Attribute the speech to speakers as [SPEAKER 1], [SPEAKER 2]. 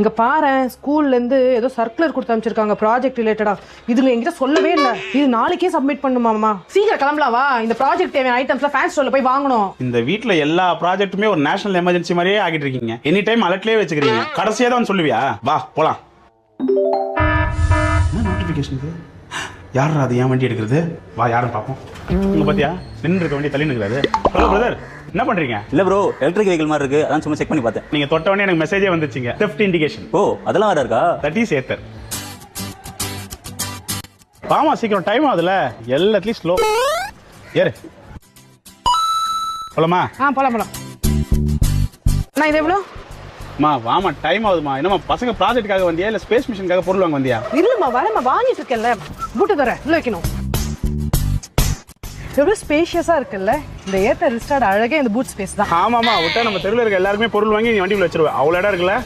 [SPEAKER 1] இங்க பாரு, ஸ்கூல்ல இருந்து ஏதோ சர்க்குலர் கொடுத்து அமைச்சிருக்காங்க ப்ராஜெக்ட் ரிலேட்டடா. இதுங்க என்கிட்ட சொல்லவே இல்ல. இது நாளைக்கே சப்மிட் பண்ணுமாமா. சீக்கிரம் கிளம்பலாம் வா. இந்த ப்ராஜெக்ட் தேவையான ஐட்டம்ஸ்லாம் ஃபேன்சி ஸ்டோர்ல போய் வாங்கணும்.
[SPEAKER 2] இந்த வீட்ல எல்லா ப்ராஜெக்ட்டுமே ஒரு நேஷனல் எமர்ஜென்சி மாதிரியே ஆகிட்டு இருக்கீங்க. எனி டைம் அலர்ட்லயே வச்சுக்கிறீங்க. கடைசியா தான் சொல்லுவியா? வா போலாம். என்ன நோட்டிபிகேஷன் இது? யாரா அது ஏன் வண்டி எடுக்கிறது? வா யாரும் பாப்போம். உங்க பாத்தியா நின்று இருக்க வண்டி தள்ளி நிற்கிறாரு. ஹலோ பிரதர், என்ன பண்றீங்க?
[SPEAKER 3] இல்ல ப்ரோ, எலக்ட்ரிக் வெஹிக்கிள் மாதிரி இருக்கு, அதான் சும்மா செக் பண்ணி பார்த்தேன்.
[SPEAKER 2] நீங்க தொட்டவனே எனக்கு மெசேஜே வந்துச்சுங்க. Theft indication.
[SPEAKER 3] ஓ, அதெல்லாம் வேற இருக்கா?
[SPEAKER 2] That is Ather. பாமா சீக்கிரம் டைம் ஆகுதுல, எல்லாத்துலயும் ஸ்லோ. ஏறு போலாமா?
[SPEAKER 1] போலாம். நான் இது எவ்வளோ?
[SPEAKER 2] வாமா டைம் ஆகுதுமா. என்னமா பசங்க ப்ராஜெக்ட்டுக்காக வந்தியா இல்ல ஸ்பேஸ் மிஷனுக்காக பொருள் வாங்க வந்தியா?
[SPEAKER 1] இல்லம்மா, வரமா வாங்கிட்டு இருக்கேன்ல. பூட்டு தர உள்ள வைக்கணும். எவ்வளவு ஸ்பேஷியஸா இருக்குல்ல. இந்த ஏத்த ரிஸ்டார்ட் அழகே இந்த பூட் ஸ்பேஸ் தான்.
[SPEAKER 2] ஆமாமா, விட்டா நம்ம தெருவில் இருக்க எல்லாருமே பொருள் வாங்கி நீ வண்டிக்குள்ள வச்சிருவ. அவ்வளோ இடம் இருக்குல்ல.